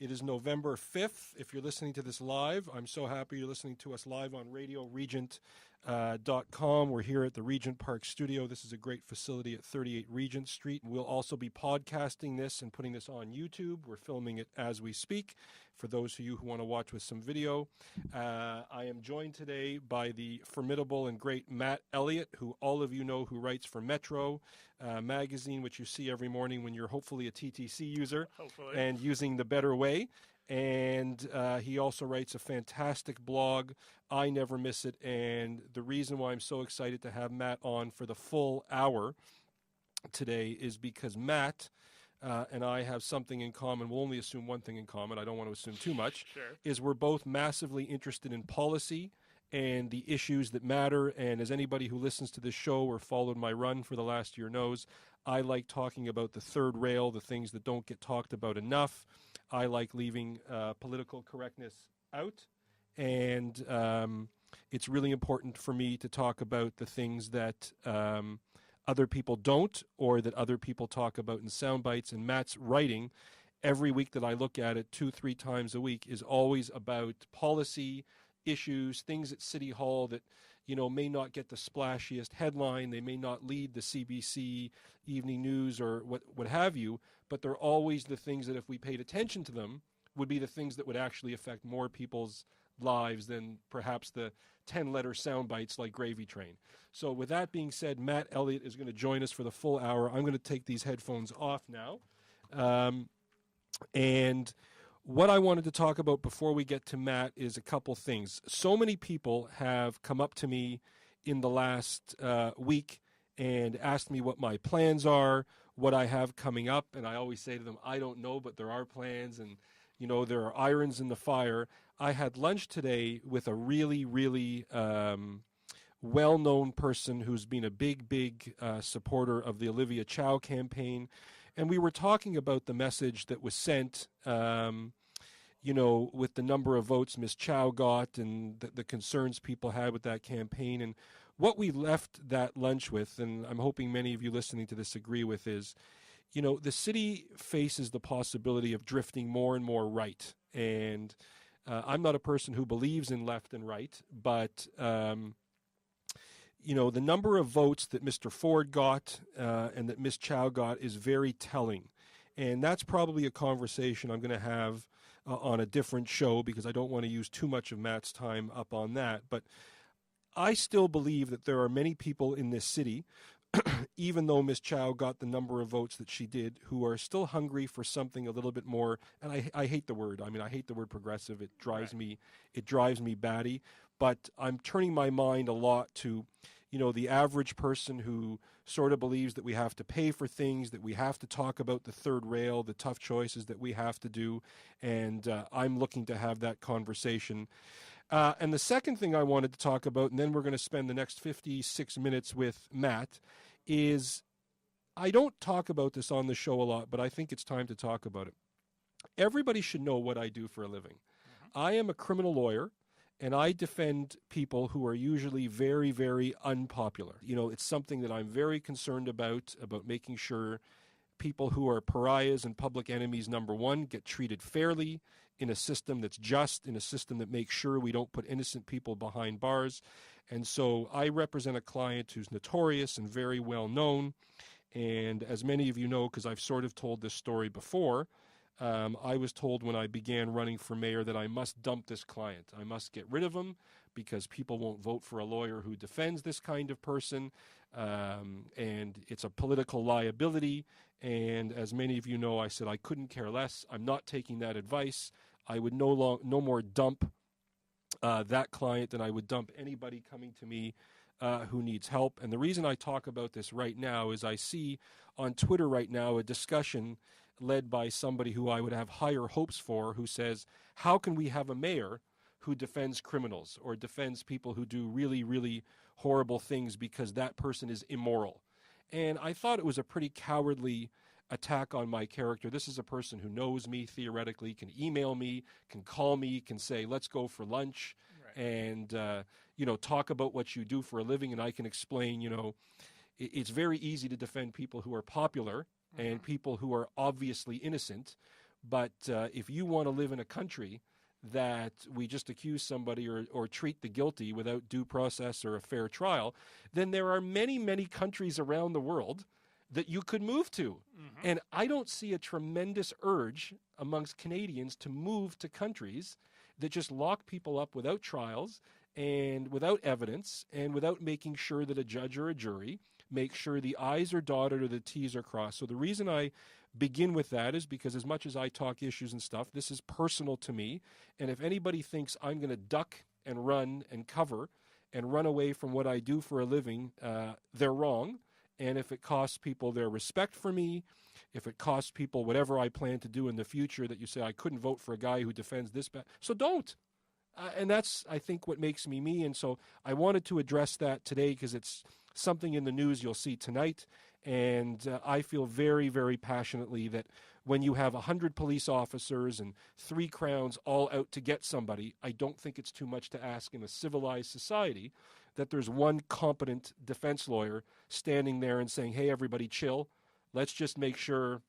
It is November 5th. If you're listening to this live, I'm so happy you're listening to us live on RadioRegent.com. We're here at the Regent Park Studio. This is a great facility at 38 Regent Street. We'll also be podcasting this and putting this on YouTube. We're filming it as we speak for those of you who want to watch with some video. I am joined today by the formidable and great Matt Elliott, who all of you know who writes for Metro magazine, which you see every morning when you're hopefully a TTC user and using the better way. And he also writes a fantastic blog. I never miss it. And the reason why I'm so excited to have Matt on for the full hour today is because Matt and I have something in common. We'll only assume one thing in common. I don't want to assume too much. Sure. Is we're both massively interested in policy and the issues that matter. And as anybody who listens to this show or followed my run for the last year knows, I like talking about the third rail, the things that don't get talked about enough. I like leaving political correctness out. And it's really important for me to talk about the things that other people don't, or that other people talk about in sound bites. And Matt's writing every week that I look at it 2-3 times a week is always about policy issues, things at City Hall that, you know, may not get the splashiest headline. They may not lead the CBC Evening News or what have you, but they're always the things that if we paid attention to them would be the things that would actually affect more people's lives than perhaps the 10-letter sound bites like Gravy Train. So with that being said, Matt Elliott is going to join us for the full hour. I'm going to take these headphones off now. And what I wanted to talk about before we get to Matt is a couple things. So many people have come up to me in the last week and asked me what my plans are, what I have coming up. And I always say to them, I don't know, but there are plans and, you know, there are irons in the fire. I had lunch today with a really, really well-known person who's been a big supporter of the Olivia Chow campaign. And we were talking about the message that was sent, you know, with the number of votes Ms. Chow got and the concerns people had with that campaign. And what we left that lunch with, and I'm hoping many of you listening to this agree with, is, you know, the city faces the possibility of drifting more and more right. And I'm not a person who believes in left and right, but you know, the number of votes that Mr. Ford got and that Ms. Chow got is very telling. And that's probably a conversation I'm going to have on a different show because I don't want to use too much of Matt's time up on that. But I still believe that there are many people in this city, even though Ms. Chow got the number of votes that she did, who are still hungry for something a little bit more. And I hate the word. I mean, I hate the word progressive. It drives me batty. But I'm turning my mind a lot to, you know, the average person who sort of believes that we have to pay for things, that we have to talk about the third rail, the tough choices that we have to do. And I'm looking to have that conversation. And the second thing I wanted to talk about, and then we're going to spend the next 56 minutes with Matt, is I don't talk about this on the show a lot, but I think it's time to talk about it. Everybody should know what I do for a living. Mm-hmm. I am a criminal lawyer. And I defend people who are usually very, very unpopular. You know, it's something that I'm very concerned about making sure people who are pariahs and public enemies, number one, get treated fairly in a system that's just, in a system that makes sure we don't put innocent people behind bars. And so I represent a client who's notorious and very well known. And as many of you know, because I've sort of told this story before, I was told when I began running for mayor that I must dump this client. I must get rid of him because people won't vote for a lawyer who defends this kind of person. And it's a political liability. And as many of you know, I said I couldn't care less. I'm not taking that advice. I would no more dump that client than I would dump anybody coming to me who needs help. And the reason I talk about this right now is I see on Twitter right now a discussion led by somebody who I would have higher hopes for, who says, how can we have a mayor who defends criminals or defends people who do really, really horrible things because that person is immoral? And I thought it was a pretty cowardly attack on my character. This is a person who knows me theoretically, can email me, can call me, can say, let's go for lunch, right, and, you know, talk about what you do for a living. And I can explain, you know, it's very easy to defend people who are popular and people who are obviously innocent. But if you want to live in a country that we just accuse somebody or treat the guilty without due process or a fair trial, then there are many, many countries around the world that you could move to. Mm-hmm. And I don't see a tremendous urge amongst Canadians to move to countries that just lock people up without trials and without evidence and without making sure that a judge or a jury make sure the I's are dotted or the T's are crossed. So the reason I begin with that is because as much as I talk issues and stuff, this is personal to me. And if anybody thinks I'm going to duck and run and cover and run away from what I do for a living, they're wrong. And if it costs people their respect for me, if it costs people whatever I plan to do in the future, that you say I couldn't vote for a guy who defends this, so don't. And that's, I think, what makes me me. And so I wanted to address that today because it's something in the news you'll see tonight. And I feel very, very passionately that when you have 100 police officers and 3 crowns all out to get somebody, I don't think it's too much to ask in a civilized society that there's one competent defense lawyer standing there and saying, hey, everybody, chill. Let's just make sure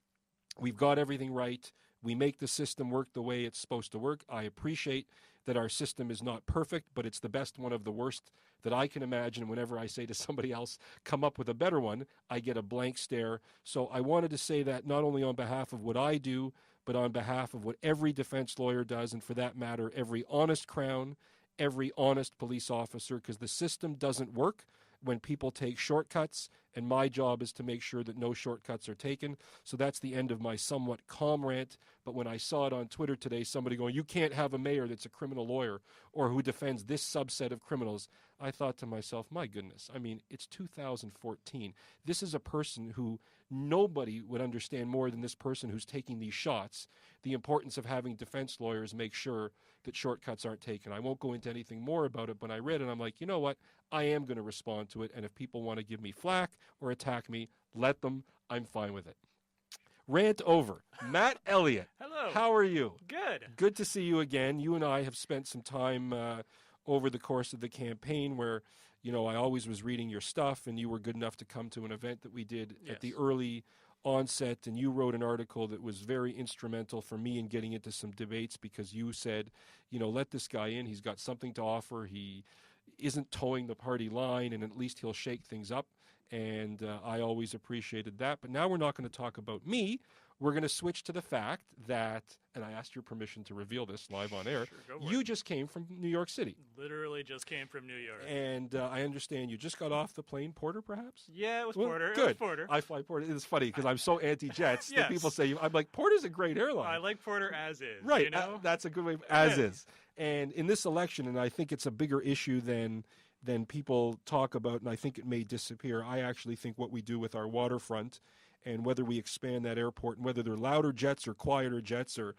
we've got everything right. We make the system work the way it's supposed to work. I appreciate that our system is not perfect, but it's the best one of the worst that I can imagine. Whenever I say to somebody else, come up with a better one, I get a blank stare. So I wanted to say that not only on behalf of what I do, but on behalf of what every defense lawyer does, and for that matter, every honest crown, every honest police officer, because the system doesn't work when people take shortcuts, and my job is to make sure that no shortcuts are taken. So that's the end of my somewhat calm rant. But when I saw it on Twitter today, somebody going, you can't have a mayor that's a criminal lawyer or who defends this subset of criminals, I thought to myself, my goodness, I mean, it's 2014. This is a person who nobody would understand more than this person who's taking these shots, the importance of having defense lawyers make sure that shortcuts aren't taken. I won't go into anything more about it, but I read it, I'm like, you know what? I am going to respond to it, and if people want to give me flack or attack me, let them. I'm fine with it. Rant over. Matt Elliott. Hello. How are you? Good. Good to see you again. You and I have spent some time over the course of the campaign where, you know, I always was reading your stuff, and you were good enough to come to an event that we did at the early onset, and you wrote an article that was very instrumental for me in getting into some debates because you said, you know, let this guy in. He's got something to offer. He isn't towing the party line, and at least he'll shake things up. And I always appreciated that. But now we're not going to talk about me. We're going to switch to the fact that, and I asked your permission to reveal this live on air, you just came from New York City. Literally just came from New York. And I understand you just got off the plane, Porter, perhaps? Yeah, it was Porter. Good. It was Porter. I fly Porter. It's funny because I'm so anti-jets that people say, I'm like, Porter's a great airline. I like Porter as is. Right. You know? That's a good way, as is. And in this election, and I think it's a bigger issue than people talk about, and I think it may disappear. I actually think what we do with our waterfront and whether we expand that airport and whether they're louder jets or quieter jets or,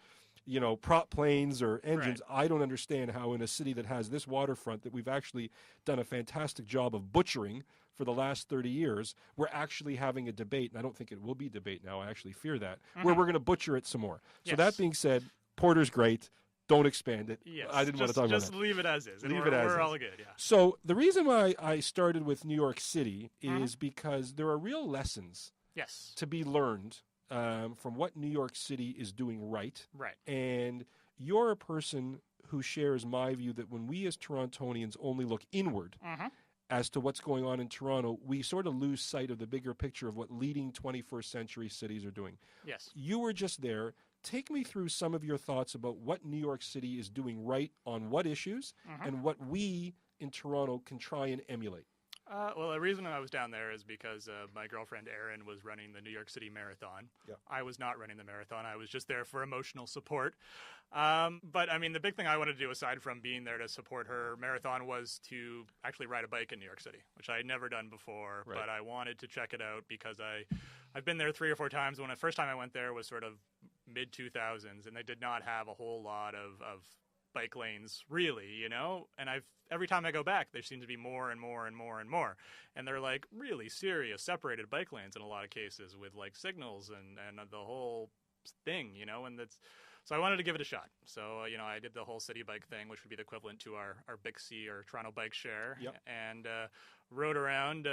you know, prop planes or engines, I don't understand how in a city that has this waterfront that we've actually done a fantastic job of butchering for the last 30 years, we're actually having a debate, and I don't think it will be debate now, I actually fear that, where we're going to butcher it some more. So that being said, Porter's great. Don't expand it. Yes, I didn't want to talk about that. Just leave it as is. Leave it as is. We're all good, yeah. So the reason why I started with New York City is because there are real lessons to be learned from what New York City is doing right. Right. And you're a person who shares my view that when we as Torontonians only look inward as to what's going on in Toronto, we sort of lose sight of the bigger picture of what leading 21st century cities are doing. Yes. You were just there. Take me through some of your thoughts about what New York City is doing right on what issues and what we in Toronto can try and emulate. Well, the reason I was down there is because my girlfriend Erin was running the New York City Marathon. Yep. I was not running the marathon. I was just there for emotional support. But, I mean, the big thing I wanted to do aside from being there to support her marathon was to actually ride a bike in New York City, which I had never done before. Right. But I wanted to check it out because I've been there 3 or 4 times. When the first time I went there was sort of mid-2000s, and they did not have a whole lot of bike lanes, really, you know? And every time I go back, there seems to be more and more and more and more. And they're like really serious separated bike lanes in a lot of cases with like signals and the whole thing, you know? And so I wanted to give it a shot. So, you know, I did the whole city bike thing, which would be the equivalent to our Bixie or Toronto Bike Share. Yep. And rode around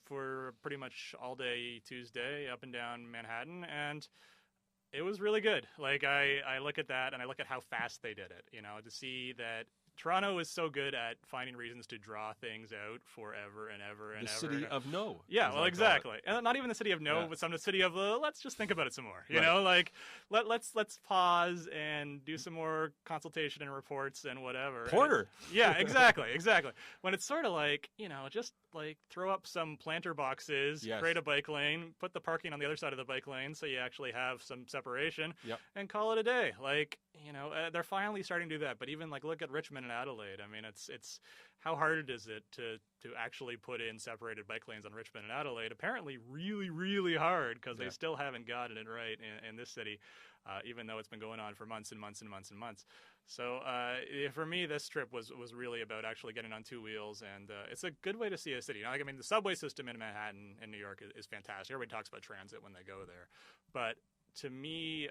for pretty much all day Tuesday up and down Manhattan. And It was really good. Like, I look at that and I look at how fast they did it, to see that Toronto is so good at finding reasons to draw things out forever and ever and the ever. city of no. Yeah, well, exactly. And not even the city of no, Yeah. but the city of let's just think about it some more. You Right. know, like let's pause and do some more consultation and reports and whatever. Porter. Yeah, exactly. When it's sort of like, just like throw up some planter boxes, Yes. create a bike lane, put the parking on the other side of the bike lane so you actually have some separation, Yep. and call it a day. Like, they're finally starting to do that. But even like look at Richmond and Adelaide. I mean, it's how hard is it to actually put in separated bike lanes on Richmond and Adelaide? Apparently really, really hard, because they still haven't gotten it right in this city, even though it's been going on for months and months and months and months. So for me, this trip was really about actually getting on two wheels, and it's a good way to see a city. I mean, the subway system in Manhattan and New York is fantastic. Everybody talks about transit when they go there, but to me,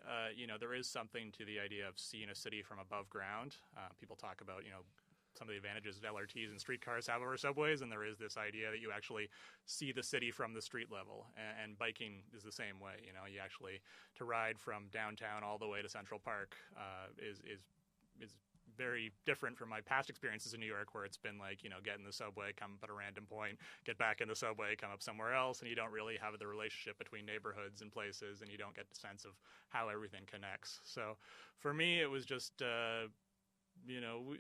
there is something to the idea of seeing a city from above ground. People talk about, some of the advantages that LRTs and streetcars have over subways, and there is this idea that you actually see the city from the street level, and biking is the same way. You actually, to ride from downtown all the way to Central Park is very different from my past experiences in New York, where it's been like, get in the subway, come up at a random point, get back in the subway, come up somewhere else, and you don't really have the relationship between neighborhoods and places, and you don't get the sense of how everything connects. So for me, it was just,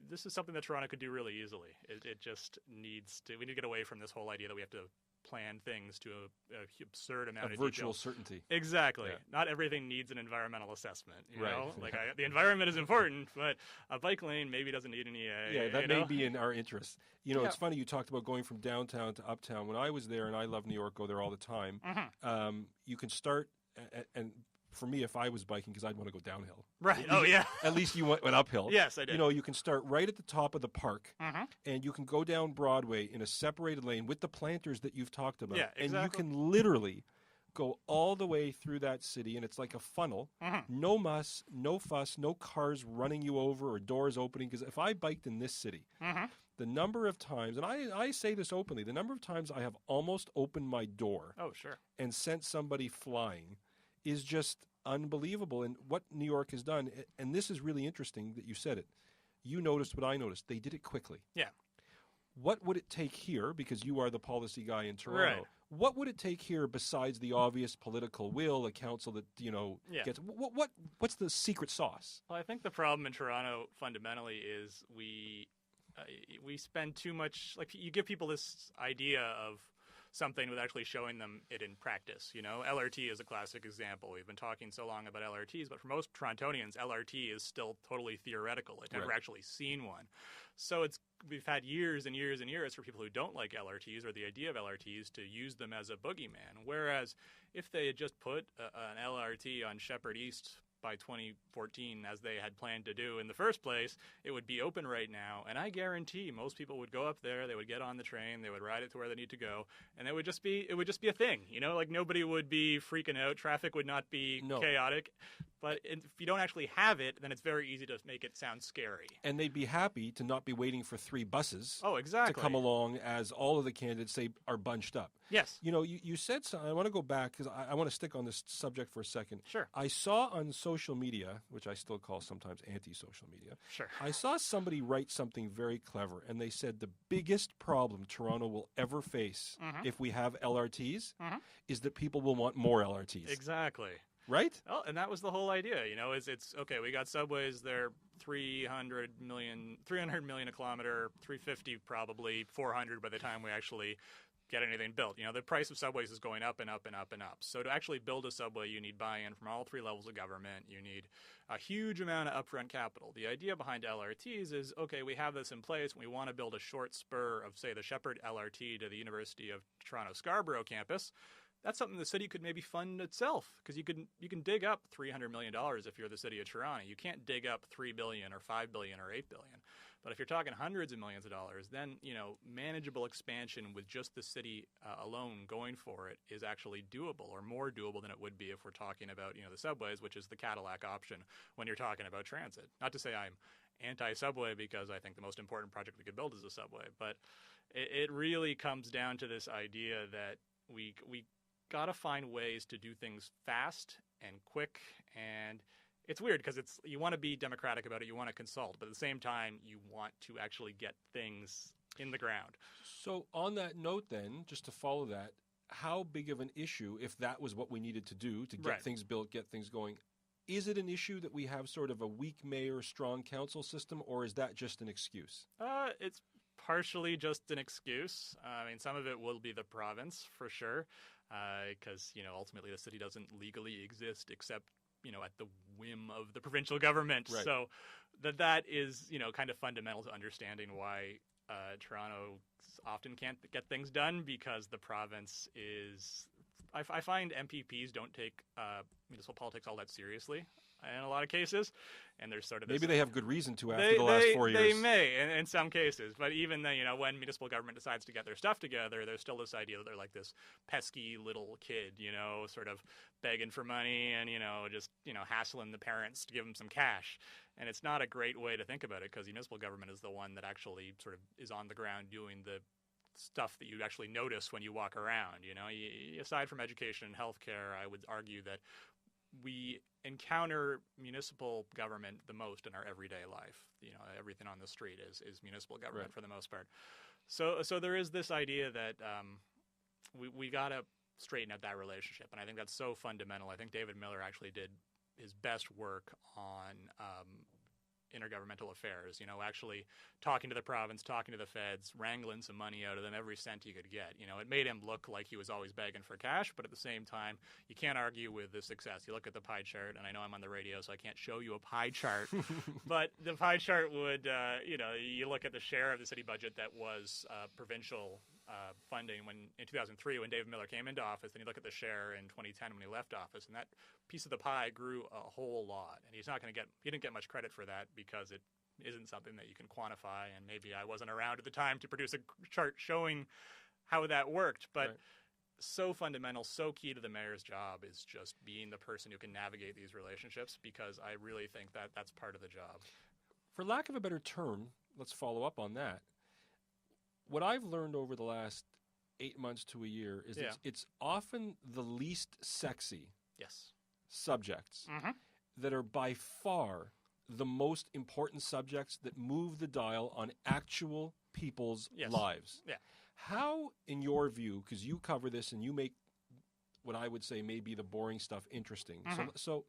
this is something that Toronto could do really easily. It just needs to, we need to get away from this whole idea that we have to plan things to an absurd amount of virtual detail. certainty. Exactly. Yeah. Not everything needs an environmental assessment. Right. Like the environment is important, but a bike lane maybe doesn't need an EA. Yeah, that may be in our interest. Yeah. It's funny you talked about going from downtown to uptown. When I was there, and I love New York, go there all the time. Mm-hmm. You can start, and for me, if I was biking, because I'd want to go downhill. Right. Oh, yeah. At least you went uphill. Yes, I did. You can start right at the top of the park, Mm-hmm. and you can go down Broadway in a separated lane with the planters that you've talked about. Yeah, exactly. And you can literally go all the way through that city, and it's like a funnel. Mm-hmm. No muss, no fuss, no cars running you over or doors opening. Because if I biked in this city, Mm-hmm. the number of times, and I say this openly, the number of times I have almost opened my door Oh, sure. and sent somebody flying is just unbelievable. And what New York has done, and this is really interesting that you said it, you noticed what I noticed. They did it quickly. Yeah. What would it take here, because you are the policy guy in Toronto, Right. what would it take here besides the obvious political will, a council that, Yeah. gets, what's the secret sauce? Well, I think the problem in Toronto fundamentally is we spend too much, like, you give people this idea of something with actually showing them it in practice. LRT is a classic example. We've been talking so long about LRTs, but for most Torontonians, LRT is still totally theoretical. They've never Right. actually seen one. So we've had years and years and years for people who don't like LRTs or the idea of LRTs to use them as a boogeyman. Whereas if they had just put an LRT on Shepherd East by 2014, as they had planned to do in the first place, it would be open right now. And I guarantee most people would go up there, they would get on the train, they would ride it to where they need to go, and it would just be a thing. Like nobody would be freaking out. Traffic would not be chaotic. But if you don't actually have it, then it's very easy to make it sound scary. And they'd be happy to not be waiting for 3 buses Oh, exactly. to come along as all of the candidates say are bunched up. Yes. You said something. I want to go back because I want to stick on this subject for a second. Sure. I saw on social media, which I still call sometimes anti-social media, Sure. I saw somebody write something very clever, and they said the biggest problem Toronto will ever face if we have LRTs is that people will want more LRTs. Exactly. Right? Oh, and that was the whole idea, it's okay, we got subways, they're 300 million a kilometer, 350 probably, 400 by the time we actually get anything built. The price of subways is going up and up and up and up. So to actually build a subway, you need buy-in from all 3 levels of government. You need a huge amount of upfront capital. The idea behind LRTs is, okay, we have this in place, and we want to build a short spur of, say, the Shepherd LRT to the University of Toronto Scarborough campus. That's something the city could maybe fund itself, because you can dig up $300 million if you're the city of Toronto. You can't dig up $3 billion or $5 billion or $8 billion. But if you're talking hundreds of millions of dollars, then manageable expansion with just the city alone going for it is actually doable, or more doable than it would be if we're talking about the subways, which is the Cadillac option when you're talking about transit. Not to say I'm anti-subway, because I think the most important project we could build is a subway, but it really comes down to this idea that we got to find ways to do things fast and quick, and it's weird because you want to be democratic about it, you want to consult, but at the same time, you want to actually get things in the ground. So on that note then, just to follow that, how big of an issue, if that was what we needed to do to get things built, get things going, is it an issue that we have sort of a weak mayor, strong council system, or is that just an excuse? It's partially just an excuse. I mean, some of it will be the province, for sure, because, ultimately the city doesn't legally exist except, at the whim of the provincial government. Right. So that is, kind of fundamental to understanding why Toronto often can't get things done, because the province is... I find MPPs don't take municipal politics all that seriously in a lot of cases, and there's sort of this, maybe they have good reason to after the last 4 years. They may in some cases, but even then, when municipal government decides to get their stuff together, there's still this idea that they're like this pesky little kid, sort of begging for money and just hassling the parents to give them some cash. And it's not a great way to think about it, because municipal government is the one that actually sort of is on the ground doing the stuff that you actually notice when you walk around. Aside from education and healthcare, I would argue that we encounter municipal government the most in our everyday life. Everything on the street is municipal government for the most part. So there is this idea that we got to straighten out that relationship, and I think that's so fundamental. I think David Miller actually did his best work on intergovernmental affairs, actually talking to the province, talking to the feds, wrangling some money out of them, every cent he could get. It made him look like he was always begging for cash, but at the same time, you can't argue with the success. You look at the pie chart, and I know I'm on the radio, so I can't show you a pie chart, but the pie chart would, you look at the share of the city budget that was provincial funding in 2003 when David Miller came into office, and you look at the share in 2010 when he left office, and that piece of the pie grew a whole lot. And he didn't get much credit for that because it isn't something that you can quantify, and maybe I wasn't around at the time to produce a chart showing how that worked, but so fundamental, so key to the mayor's job is just being the person who can navigate these relationships, because I really think that that's part of the job. For lack of a better term, let's follow up on that. What I've learned over the last 8 months to a year is that it's often the least sexy subjects that are by far the most important subjects that move the dial on actual people's lives. Yeah. How, in your view, because you cover this and you make what I would say may be the boring stuff interesting. So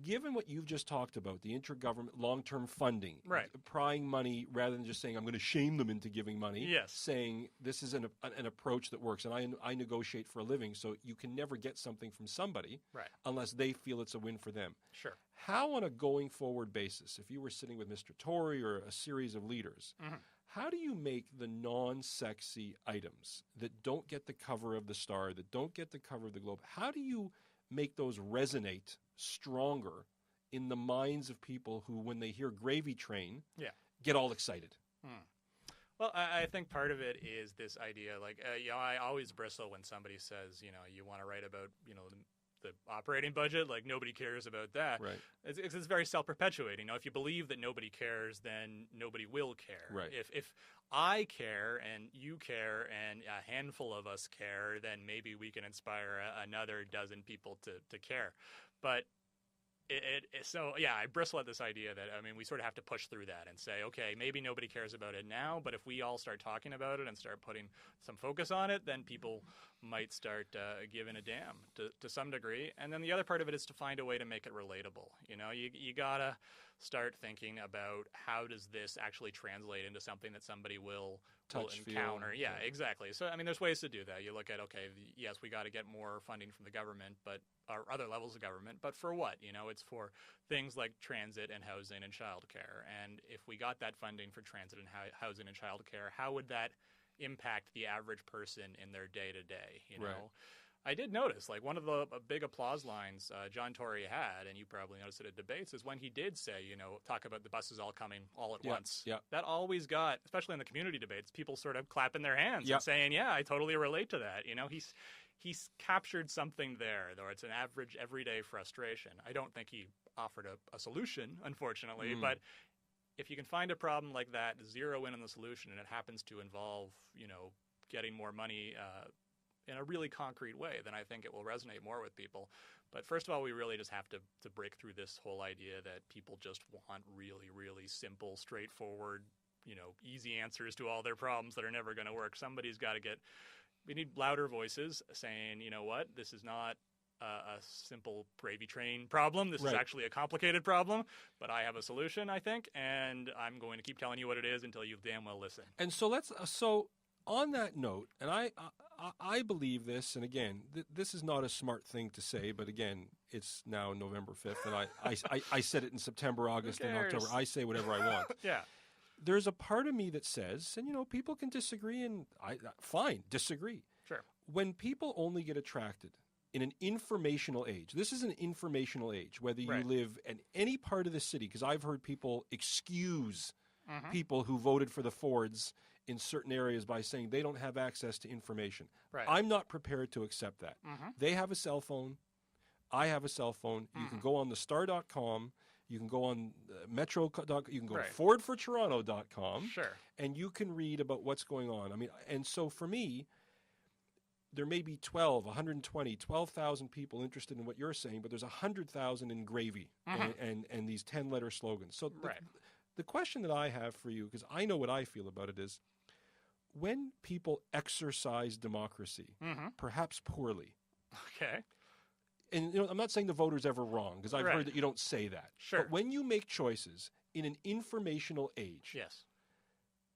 given what you've just talked about, the intergovernment long-term funding, prying money rather than just saying, I'm going to shame them into giving money, saying this is an approach that works, and I negotiate for a living, so you can never get something from somebody unless they feel it's a win for them. Sure. How, on a going forward basis, if you were sitting with Mr. Tory or a series of leaders, how do you make the non-sexy items that don't get the cover of the Star, that don't get the cover of the Globe, how do you make those resonate stronger in the minds of people who, when they hear Gravy Train, get all excited? Well, I think part of it is this idea, like, I always bristle when somebody says, you want to write about, the operating budget, like nobody cares about that. Right. It's very self-perpetuating. If you believe that nobody cares, then nobody will care. Right. If I care and you care and a handful of us care, then maybe we can inspire another dozen people to care. But I bristle at this idea that, we sort of have to push through that and say, okay, maybe nobody cares about it now, but if we all start talking about it and start putting some focus on it, then people might start giving a damn to some degree. And then the other part of it is to find a way to make it relatable. You gotta start thinking about how does this actually translate into something that somebody will encounter. Yeah, exactly. So, there's ways to do that. You look at, okay, yes, we got to get more funding from the government, or other levels of government, but for what? It's for things like transit and housing and childcare. And if we got that funding for transit and housing and childcare, how would that impact the average person in their day-to-day, I did notice, like, one of the big applause lines John Tory had, and you probably noticed it at debates, is when he did say, talk about the buses all coming all at once. Yeah. That always got, especially in the community debates, people sort of clapping their hands and saying, yeah, I totally relate to that. He's captured something there, though it's an average, everyday frustration. I don't think he offered a solution, unfortunately, but if you can find a problem like that, zero in on the solution, and it happens to involve, getting more money in a really concrete way, then I think it will resonate more with people. But first of all, we really just have to break through this whole idea that people just want really, really simple, straightforward, easy answers to all their problems that are never going to work. Somebody's got to we need louder voices saying, you know what, this is not a simple gravy train problem. This is actually a complicated problem, but I have a solution, I think, and I'm going to keep telling you what it is until you damn well listen. And so on that note, and I believe this, and again, this is not a smart thing to say, but again, it's now November 5th, and I said it in September, August, and October. I say whatever I want. Yeah. There's a part of me that says, and people can disagree, and fine, disagree. Sure. When people only get attracted in an informational age, this is an informational age, whether you live in any part of the city, because I've heard people excuse people who voted for the Fords in certain areas by saying they don't have access to information. Right. I'm not prepared to accept that. They have a cell phone. I have a cell phone. You can go on the star.com. You can go on metro.com. You can go to fordfortoronto.com. Sure. And you can read about what's going on. I mean, and so for me, there may be 120, 12,000 people interested in what you're saying, but there's 100,000 in gravy and these 10-letter slogans. So the question that I have for you, because I know what I feel about it, is when people exercise democracy, perhaps poorly. Okay. And I'm not saying the voter's ever wrong, because I've heard that you don't say that. Sure. But when you make choices in an informational age, yes,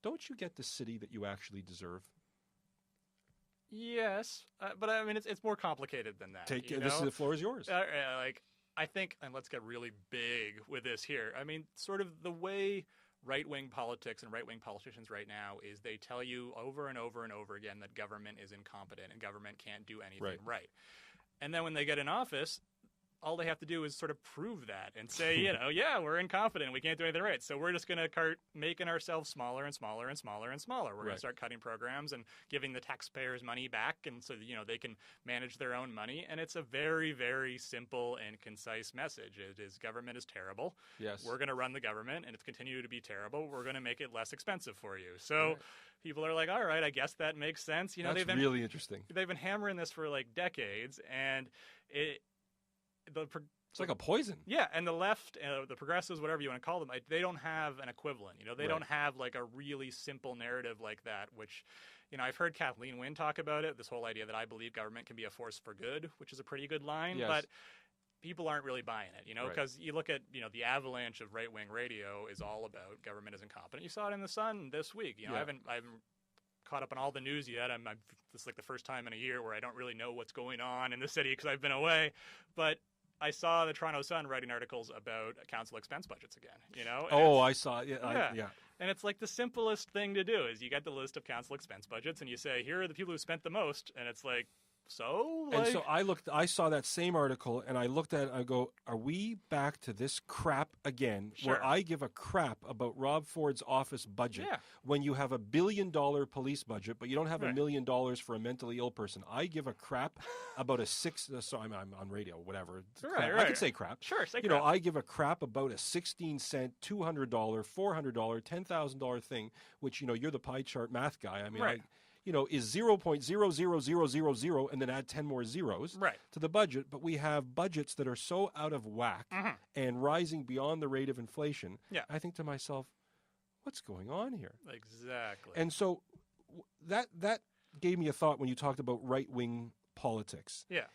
don't you get the city that you actually deserve? Yes, but I mean it's more complicated than that. The floor is yours. I think, and let's get really big with this here. I mean, sort of the way right-wing politics and right-wing politicians right now is they tell you over and over and over again that government is incompetent and government can't do anything right. And then when they get in office, all they have to do is sort of prove that and say, yeah, we're incompetent. We can't do anything right. So we're just going to start making ourselves smaller and smaller and smaller and smaller. We're going to start cutting programs and giving the taxpayers money back. And so, they can manage their own money. And it's a very, very simple and concise message. It is government is terrible. Yes. We're going to run the government and it's continued to be terrible. We're going to make it less expensive for you. So people are like, all right, I guess that makes sense. That's really interesting. They've been hammering this for decades. And it's like a poison. Yeah, and the left, the progressives, whatever you want to call them, they don't have an equivalent. They don't have a really simple narrative like that, which, I've heard Kathleen Wynne talk about it, this whole idea that I believe government can be a force for good, which is a pretty good line, but people aren't really buying it, because you look at, the avalanche of right-wing radio is all about government is incompetent. You saw it in The Sun this week. I haven't caught up on all the news yet. This is the first time in a year where I don't really know what's going on in the city because I've been away, but I saw the Toronto Sun writing articles about council expense budgets again, I saw it. Yeah. And it's the simplest thing to do is you get the list of council expense budgets and you say, here are the people who spent the most. And it's and so I saw that same article and I looked at it, I go, are we back to this crap again where I give a crap about Rob Ford's office budget when you have $1 billion police budget, but you don't have $1 million for a mentally ill person? I give a crap about I'm on radio, whatever. I can say crap. Sure, say crap. I give a crap about a 16-cent, $200, $400, $10,000 thing, which, you're the pie chart math guy. I mean, is 0.00000 and then add 10 more zeros to the budget. But we have budgets that are so out of whack and rising beyond the rate of inflation. Yeah. I think to myself, what's going on here? Exactly. And so that gave me a thought when you talked about right-wing politics. Yeah.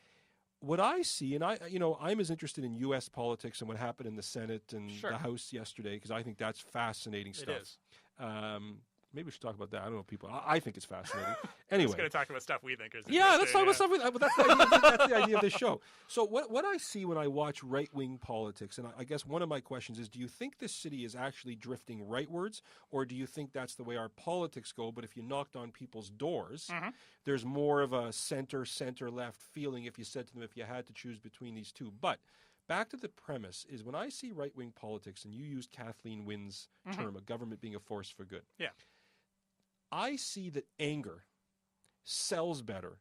What I see, and I'm as interested in U.S. politics and what happened in the Senate and the House yesterday because I think that's fascinating stuff. It is. Maybe we should talk about that. I don't know people. I think it's fascinating. Anyway. We're going to talk about stuff we think is let's talk about stuff. That's the idea of this show. So what I see when I watch right-wing politics, and I guess one of my questions is, do you think this city is actually drifting rightwards, or do you think that's the way our politics go, but if you knocked on people's doors, there's more of a center-left feeling if you said to them if you had to choose between these two. But back to the premise is when I see right-wing politics, and you used Kathleen Wynne's term, a government being a force for good. Yeah. I see that anger sells better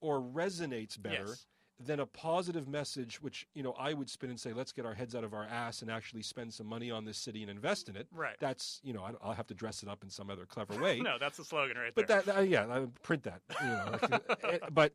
or resonates better than a positive message, which, I would spin and say, let's get our heads out of our ass and actually spend some money on this city and invest in it. Right. That's, I'll have to dress it up in some other clever way. No, that's the slogan right but there. But I would print that. But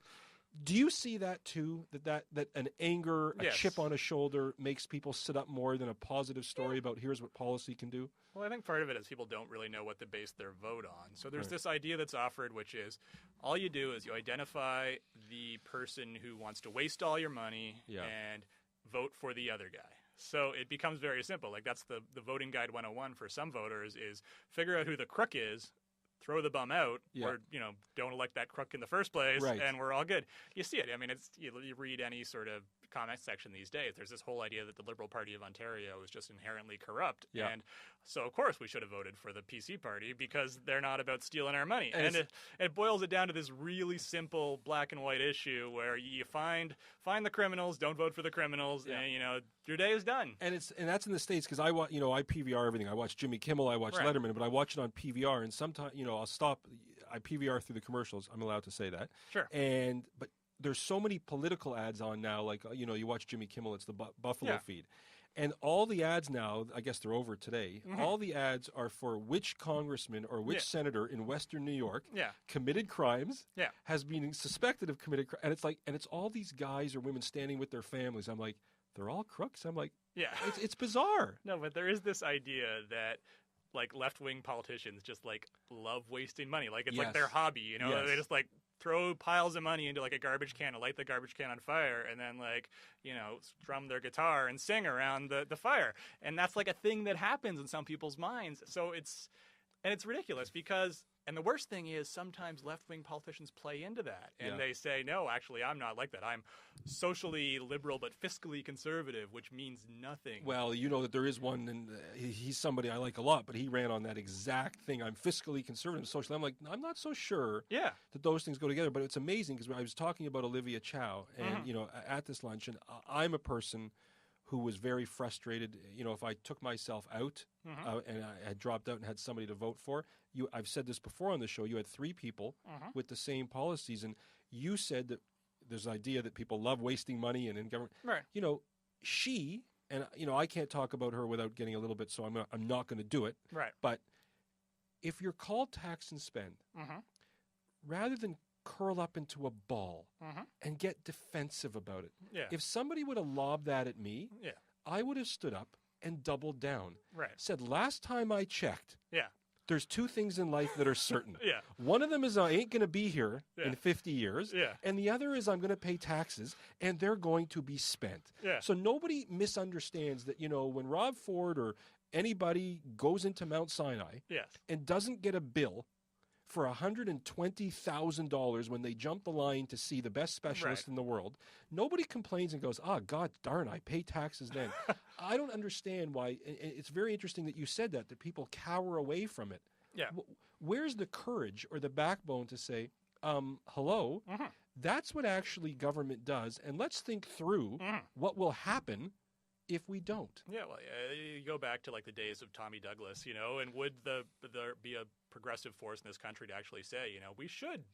do you see that too? That an anger, a chip on a shoulder makes people sit up more than a positive story about here's what policy can do? Well, I think part of it is people don't really know what to base their vote on. So there's this idea that's offered, which is all you do is you identify the person who wants to waste all your money and vote for the other guy. So it becomes very simple. Like that's the voting guide 101 for some voters is figure out who the crook is, throw the bum out, or don't elect that crook in the first place, and we're all good. You see it. I mean, it's you read any sort of comment section these days. There's this whole idea that the Liberal Party of Ontario is just inherently corrupt, and so of course we should have voted for the PC Party because they're not about stealing our money. And it boils it down to this really simple black and white issue where you find the criminals, don't vote for the criminals, and your day is done. And that's in the States because I watch, I PVR everything. I watch Jimmy Kimmel, I watch Letterman, but I watch it on PVR, and sometimes I'll stop. I PVR through the commercials. I'm allowed to say that. Sure. But there's so many political ads on now. Like you watch Jimmy Kimmel. It's the Buffalo feed, and all the ads now. I guess they're over today. Mm-hmm. All the ads are for which congressman or which senator in Western New York committed crimes. Has been suspected of committed crimes, and it's all these guys or women standing with their families. I'm like, they're all crooks. I'm like, it's bizarre. No, but there is this idea that like left-wing politicians just like love wasting money. Like it's like their hobby, They just like throw piles of money into like a garbage can and light the garbage can on fire and then like, strum their guitar and sing around the fire. And that's like a thing that happens in some people's minds. So it's ridiculous because, and the worst thing is sometimes left-wing politicians play into that and they say, no, actually, I'm not like that. I'm socially liberal but fiscally conservative, which means nothing. Well, that there is one, and he's somebody I like a lot, but he ran on that exact thing. I'm fiscally conservative, socially. I'm like, I'm not so sure that those things go together, but it's amazing because I was talking about Olivia Chow and, at this lunch, and I'm a person who was very frustrated. If I took myself out and I had dropped out and had somebody to vote for, I've said this before on the show, you had three people with the same policies, and you said that there's an idea that people love wasting money and in government. Right. She, and, I can't talk about her without getting a little bit, so I'm not going to do it. Right. But if you're called tax and spend, rather than curl up into a ball and get defensive about it. Yeah. If somebody would have lobbed that at me, I would have stood up and doubled down. Right. Said, last time I checked, there's two things in life that are certain. One of them is I ain't going to be here in 50 years. And the other is I'm going to pay taxes, and they're going to be spent. So nobody misunderstands that, when Rob Ford or anybody goes into Mount Sinai and doesn't get a bill for $120,000 when they jump the line to see the best specialist in the world, nobody complains and goes, God darn, I pay taxes then. I don't understand why. It's very interesting that you said that people cower away from it. Yeah. Where's the courage or the backbone to say, hello, that's what actually government does, and let's think through what will happen if we don't. Yeah, well, you go back to like the days of Tommy Douglas, and would there be a progressive force in this country to actually say, we should,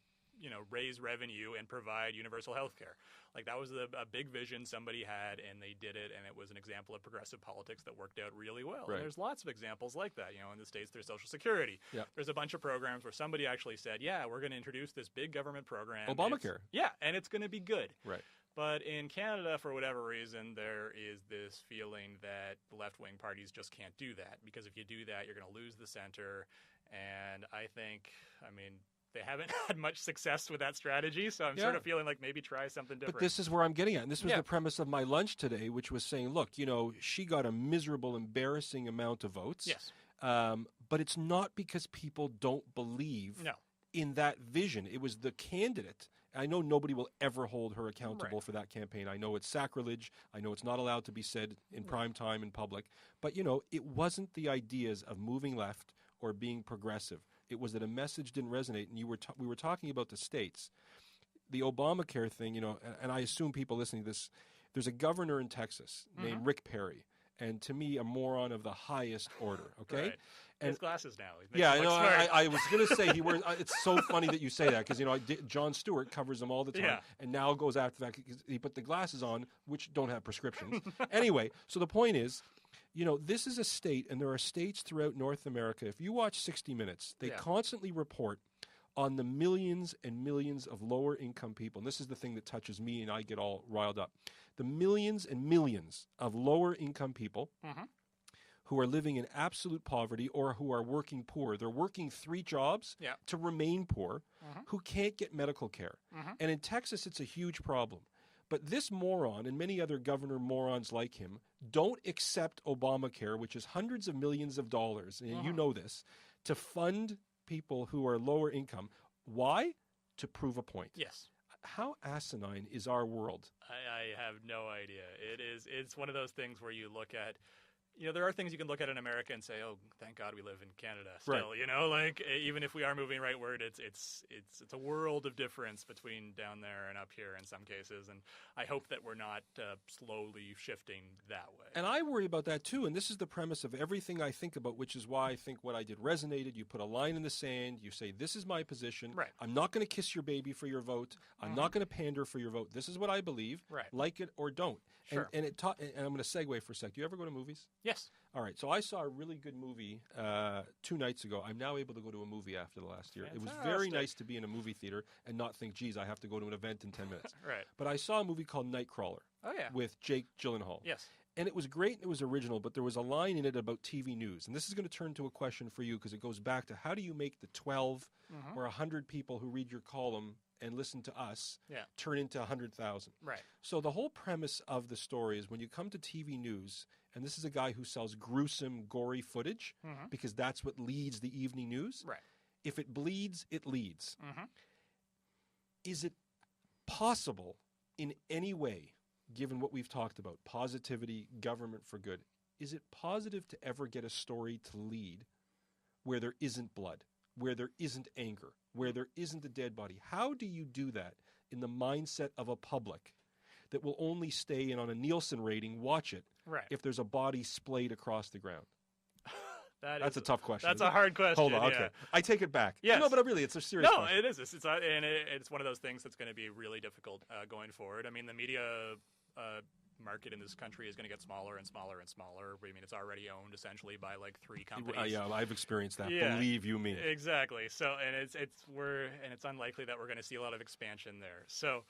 raise revenue and provide universal health care? Like that was a big vision somebody had, and they did it, and it was an example of progressive politics that worked out really well. Right. And there's lots of examples like that. In the States, there's Social Security. Yeah. There's a bunch of programs where somebody actually said, we're going to introduce this big government program. Obamacare. And it's going to be good. Right. But in Canada, for whatever reason, there is this feeling that the left-wing parties just can't do that, because if you do that, you're going to lose the center. And I think, they haven't had much success with that strategy, so I'm sort of feeling like maybe try something different. But this is where I'm getting at. And this was the premise of my lunch today, which was saying, look, she got a miserable, embarrassing amount of votes. Yes. But it's not because people don't believe in that vision. It was the candidate. I know nobody will ever hold her accountable for that campaign. I know it's sacrilege. I know it's not allowed to be said in prime time in public. But, it wasn't the ideas of moving left or being progressive. It was that a message didn't resonate. And we were talking about the states. The Obamacare thing, and I assume people listening to this, there's a governor in Texas named Rick Perry. and to me, a moron of the highest order. Okay. Right. And his glasses now. yeah, I know. I was going to say he wears. It's so funny that you say that because John Stewart covers him all the time, and now goes after that because he put the glasses on, which don't have prescriptions. Anyway, so the point is, this is a state, and there are states throughout North America. If you watch 60 Minutes, they constantly report on the millions and millions of lower income people. And this is the thing that touches me, and I get all riled up. The millions and millions of lower income people. Who are living in absolute poverty or who are working poor. They're working 3 jobs to remain poor, who can't get medical care. And in Texas, it's a huge problem. But this moron and many other governor morons like him don't accept Obamacare, which is hundreds of millions of dollars, and you know this, to fund people who are lower income. Why? To prove a point. Yes. How asinine is our world? I have no idea. It's one of those things where you look at, there are things you can look at in America and say, "Oh, thank God we live in Canada." Still, right. Even if we are moving rightward, it's a world of difference between down there and up here in some cases. And I hope that we're not slowly shifting that way. And I worry about that too. And this is the premise of everything I think about, which is why I think what I did resonated. You put a line in the sand. You say, "This is my position. Right. I'm not going to kiss your baby for your vote. I'm not going to pander for your vote. This is what I believe. Right. Like it or don't." Sure. And I'm going to segue for a sec. Do you ever go to movies? Yes. All right. So I saw a really good movie 2 nights ago. I'm now able to go to a movie after the last year. Fantastic. It was very nice to be in a movie theater and not think, geez, I have to go to an event in 10 minutes. Right. But I saw a movie called Nightcrawler. Oh, yeah. With Jake Gyllenhaal. Yes. And it was great and it was original, but there was a line in it about TV news. And this is going to turn to a question for you because it goes back to how do you make the 12 or 100 people who read your column and listen to us turn into 100,000. Right. So the whole premise of the story is when you come to TV news, and this is a guy who sells gruesome, gory footage because that's what leads the evening news. Right. If it bleeds, it leads. Is it possible in any way, given what we've talked about, positivity, government for good, is it positive to ever get a story to lead where there isn't blood, where there isn't anger, where there isn't a dead body? How do you do that in the mindset of a public that will only stay in on a Nielsen rating, watch it, if there's a body splayed across the ground? That's a tough question. That's a hard question. Hold on, okay. I take it back. Yes. No, but really, it's a serious question. No, it is. It's one of those things that's going to be really difficult going forward. I mean, the media market in this country is going to get smaller and smaller and smaller. I mean, it's already owned essentially by like 3 companies. Yeah, I've experienced that. Believe you me. Exactly. So, and it's unlikely that we're going to see a lot of expansion there. So,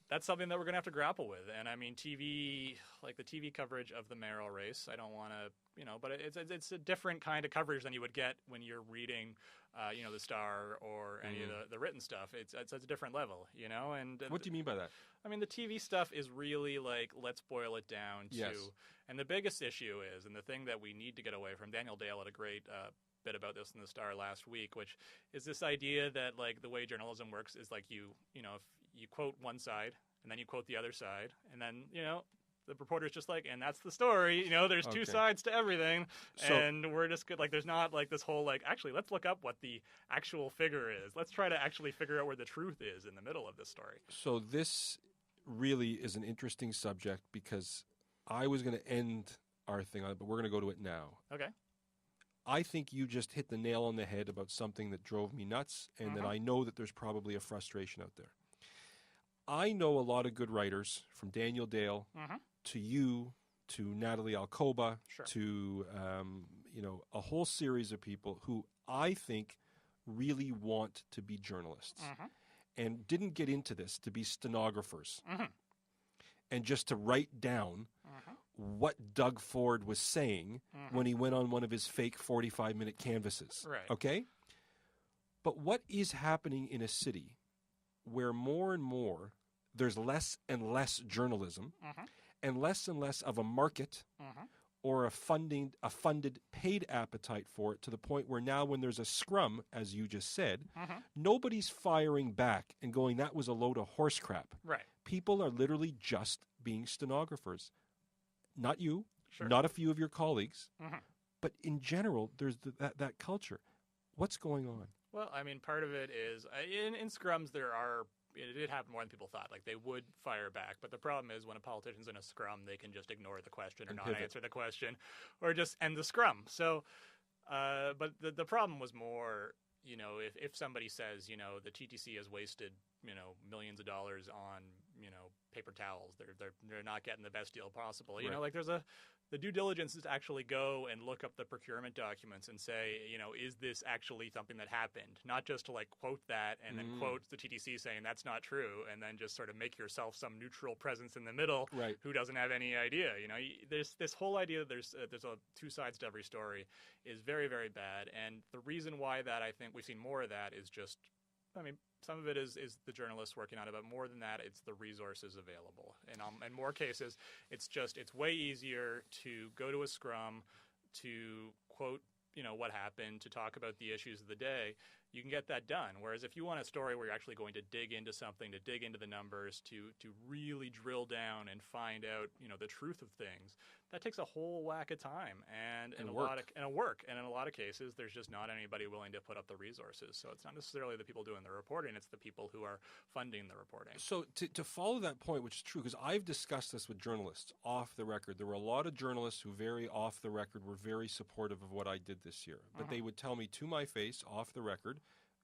that's something that we're going to have to grapple with. And I mean, TV, like the TV coverage of the mayoral race, I don't want to, but it's a different kind of coverage than you would get when you're reading, the Star or any of the written stuff. It's a different level, And what do you mean by that? I mean, the TV stuff is really like, let's boil it down to, and the biggest issue is, and the thing that we need to get away from, Daniel Dale had a great bit about this in the Star last week, which is this idea that like the way journalism works is like if you quote one side and then you quote the other side and then, the reporter's just like, and that's the story, there's 2 sides to everything. And we're just good. Like, there's not like this whole, like, actually, let's look up what the actual figure is. Let's try to actually figure out where the truth is in the middle of this story. So this really is an interesting subject because I was going to end our thing on it, but we're going to go to it now. Okay. I think you just hit the nail on the head about something that drove me nuts and that I know that there's probably a frustration out there. I know a lot of good writers, from Daniel Dale to you, to Natalie Alcoba, to a whole series of people who I think really want to be journalists and didn't get into this to be stenographers and just to write down what Doug Ford was saying when he went on one of his fake 45-minute canvases. Right. Okay? But what is happening in a city where more and more there's less and less journalism and less of a market or a funded paid appetite for it, to the point where now when there's a scrum, as you just said, nobody's firing back and going, that was a load of horse crap. Right. People are literally just being stenographers. Not you, not a few of your colleagues, but in general, there's that culture. What's going on? Well, I mean, part of it is in scrums there are it did happen more than people thought. Like, they would fire back. But the problem is when a politician's in a scrum, they can just ignore the question or not answer the question or just end the scrum. So, but the problem was more, if somebody says, the TTC has wasted, millions of dollars on, paper towels, they're not getting the best deal possible. Like the due diligence is to actually go and look up the procurement documents and say, is this actually something that happened? Not just to quote that and then quote the TTC saying that's not true, and then just sort of make yourself some neutral presence in the middle who doesn't have any idea. There's this whole idea that there's two sides to every story is very, very bad. And the reason why that I think we've seen more of that is just, some of it is the journalists working on it, but more than that, it's the resources available. And in more cases, it's way easier to go to a scrum, to quote, what happened, to talk about the issues of the day. You can get that done. Whereas if you want a story where you're actually going to dig into something, to dig into the numbers, to really drill down and find out, the truth of things, that takes a whole whack of time and work. And in a lot of cases, there's just not anybody willing to put up the resources. So it's not necessarily the people doing the reporting; it's the people who are funding the reporting. So to follow that point, which is true, because I've discussed this with journalists off the record. There were a lot of journalists who, very off the record, were very supportive of what I did this year. But they would tell me to my face, off the record,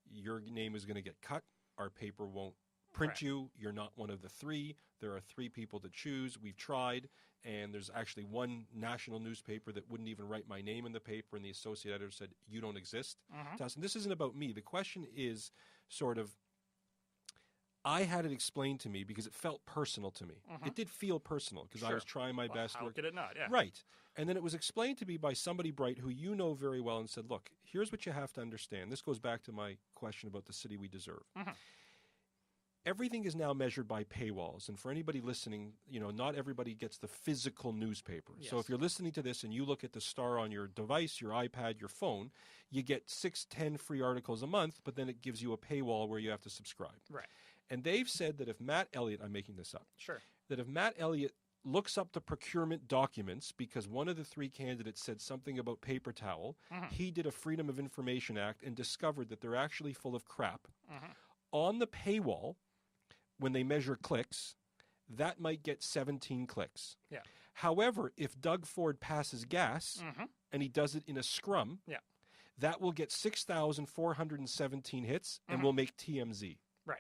your name is going to get cut. Our paper won't print you. You're not one of the three. There are three people to choose. We've tried, and there's actually one national newspaper that wouldn't even write my name in the paper, and the associate editor said, you don't exist to us. And this isn't about me. The question is sort of, I had it explained to me because it felt personal to me. It did feel personal because I was trying my best. How could it not? Yeah. Right. And then it was explained to me by somebody bright who you know very well and said, look, here's what you have to understand. This goes back to my question about the city we deserve. Everything is now measured by paywalls. And for anybody listening, not everybody gets the physical newspaper. Yes. So if you're listening to this and you look at the Star on your device, your iPad, your phone, you get 6-10 free articles a month, but then it gives you a paywall where you have to subscribe. Right. And they've said that if Matt Elliott, I'm making this up, that if Matt Elliott looks up the procurement documents because one of the three candidates said something about paper towel, he did a Freedom of Information Act and discovered that they're actually full of crap. On the paywall, when they measure clicks, that might get 17 clicks. Yeah. However, if Doug Ford passes gas and he does it in a scrum, that will get 6,417 hits and will make TMZ. Right.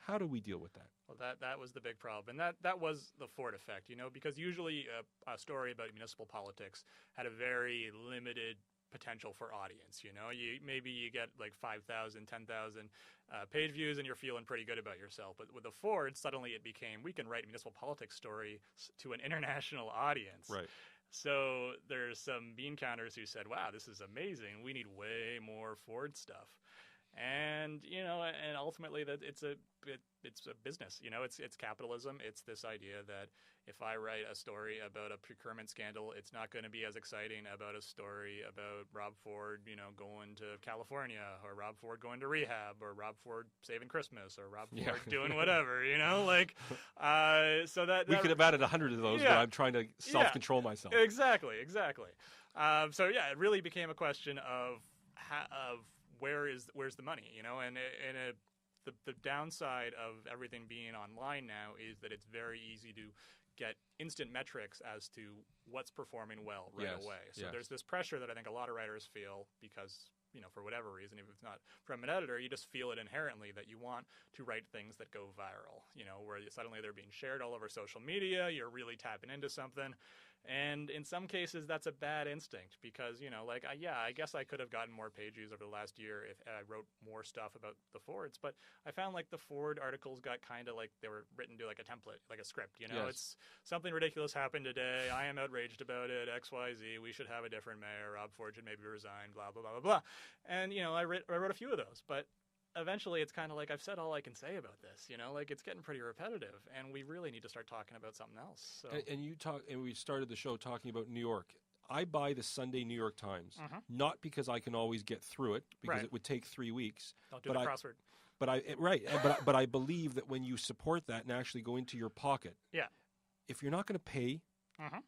How do we deal with that? Well, that was the big problem. And that was the Ford effect, because usually a story about municipal politics had a very limited potential for audience. Maybe you get 5,000, 10,000 page views and you're feeling pretty good about yourself. But with the Ford, suddenly it became, we can write a municipal politics story to an international audience. Right. So there's some bean counters who said, wow, this is amazing. We need way more Ford stuff. And and ultimately that it's a business. It's capitalism. It's this idea that if I write a story about a procurement scandal, it's not going to be as exciting about a story about Rob Ford, going to California, or Rob Ford going to rehab, or Rob Ford saving Christmas, or Rob Ford doing whatever. So that we could have added 100 of those, but I'm trying to self-control myself. Exactly. So it really became a question of where's the money, and the downside of everything being online now is that it's very easy to get instant metrics as to what's performing well away. So there's this pressure that I think a lot of writers feel because, for whatever reason, if it's not from an editor, you just feel it inherently that you want to write things that go viral, where suddenly they're being shared all over social media, you're really tapping into something. And in some cases, that's a bad instinct because, I guess I could have gotten more page views over the last year if I wrote more stuff about the Fords. But I found the Ford articles got kind of they were written to a template, like a script. It's something ridiculous happened today. I am outraged about it. XYZ. We should have a different mayor. Rob Ford should maybe resign. Blah blah blah blah blah. And I wrote a few of those, but eventually it's kind of I've said all I can say about this, it's getting pretty repetitive and we really need to start talking about something else. So. And we started the show talking about New York. I buy the Sunday New York Times, not because I can always get through it, because it would take 3 weeks. Don't do the crossword. But I believe that when you support that and actually go into your pocket, if you're not going to pay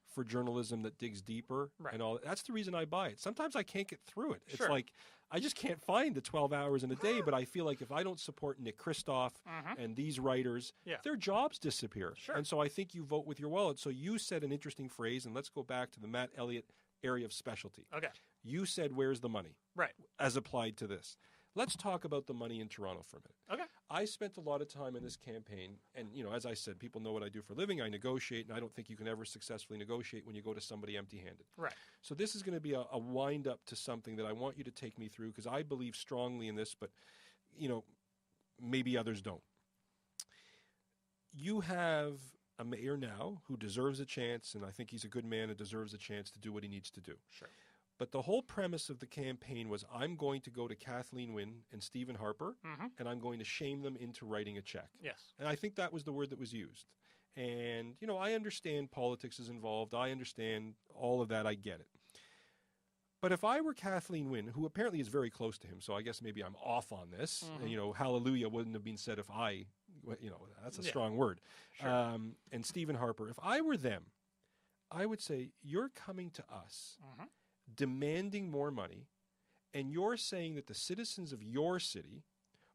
for journalism that digs deeper and all, that's the reason I buy it. Sometimes I can't get through it. It's I just can't find the 12 hours in a day, but I feel like if I don't support Nick Kristof and these writers, their jobs disappear. Sure. And so I think you vote with your wallet. So you said an interesting phrase, and let's go back to the Matt Elliott area of specialty. Okay. You said, where's the money? Right. As applied to this. Let's talk about the money in Toronto for a minute. Okay. I spent a lot of time in this campaign, and, as I said, people know what I do for a living. I negotiate, and I don't think you can ever successfully negotiate when you go to somebody empty-handed. Right. So this is going to be a wind-up to something that I want you to take me through, because I believe strongly in this, but, maybe others don't. You have a mayor now who deserves a chance, and I think he's a good man and deserves a chance to do what he needs to do. Sure. But the whole premise of the campaign was, I'm going to go to Kathleen Wynne and Stephen Harper, and I'm going to shame them into writing a check. Yes. And I think that was the word that was used. And, I understand politics is involved. I understand all of that. I get it. But if I were Kathleen Wynne, who apparently is very close to him, so I guess maybe I'm off on this, and, hallelujah wouldn't have been said if I, that's a strong word. Sure. And Stephen Harper, if I were them, I would say, you're coming to us demanding more money, and you're saying that the citizens of your city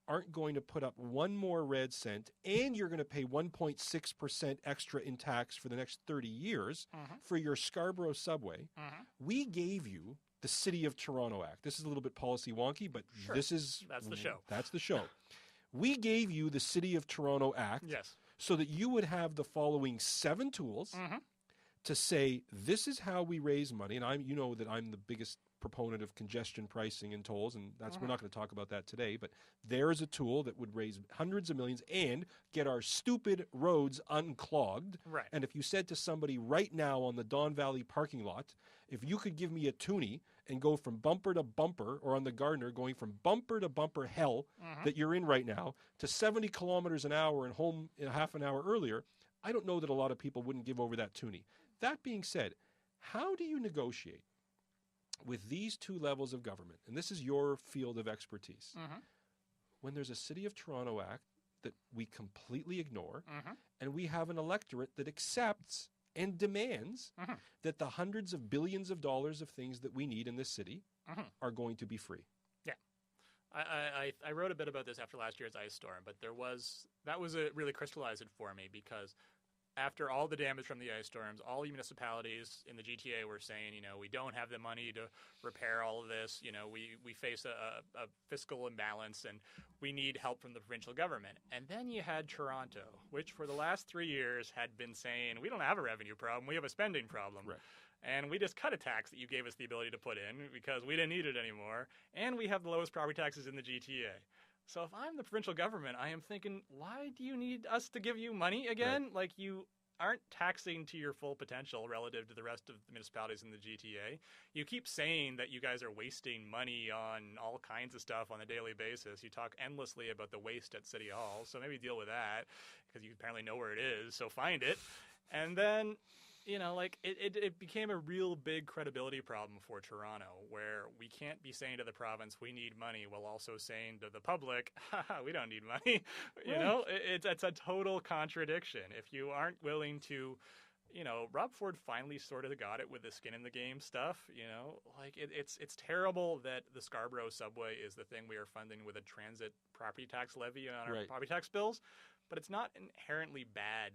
aren't going to put up one more red cent, and you're going to pay 1.6% extra in tax for the next 30 years for your Scarborough subway. We gave you the City of Toronto Act. This is a little bit policy wonky, but that's the show. That's the show. We gave you the City of Toronto Act so that you would have the following 7 tools to say, this is how we raise money. And that I'm the biggest proponent of congestion pricing and tolls, and we're not going to talk about that today, but there is a tool that would raise hundreds of millions and get our stupid roads unclogged. Right. And if you said to somebody right now on the Don Valley parking lot, if you could give me a toonie and go from bumper to bumper, or on the Gardner, going from bumper to bumper hell that you're in right now to 70 kilometers an hour and home in half an hour earlier, I don't know that a lot of people wouldn't give over that toonie. That being said, how do you negotiate with these two levels of government, and this is your field of expertise, when there's a City of Toronto Act that we completely ignore, and we have an electorate that accepts and demands that the hundreds of billions of dollars of things that we need in this city are going to be free? Yeah. I wrote a bit about this after last year's ice storm, but that was really crystallized it for me, because after all the damage from the ice storms, all the municipalities in the GTA were saying, we don't have the money to repair all of this. We face a fiscal imbalance, and we need help from the provincial government. And then you had Toronto, which for the last 3 years had been saying, we don't have a revenue problem, we have a spending problem. Right. And we just cut a tax that you gave us the ability to put in because we didn't need it anymore. And we have the lowest property taxes in the GTA. So if I'm the provincial government, I am thinking, why do you need us to give you money again? Right. Like, you aren't taxing to your full potential relative to the rest of the municipalities in the GTA. You keep saying that you guys are wasting money on all kinds of stuff on a daily basis. You talk endlessly about the waste at City Hall, so maybe deal with that, because you apparently know where it is, so find it. And then, it became a real big credibility problem for Toronto, where we can't be saying to the province, we need money, while also saying to the public, we don't need money. It's a total contradiction. If you aren't willing to, Rob Ford finally sort of got it with the skin in the game stuff, it's terrible that the Scarborough subway is the thing we are funding with a transit property tax levy on our property tax bills, but it's not inherently bad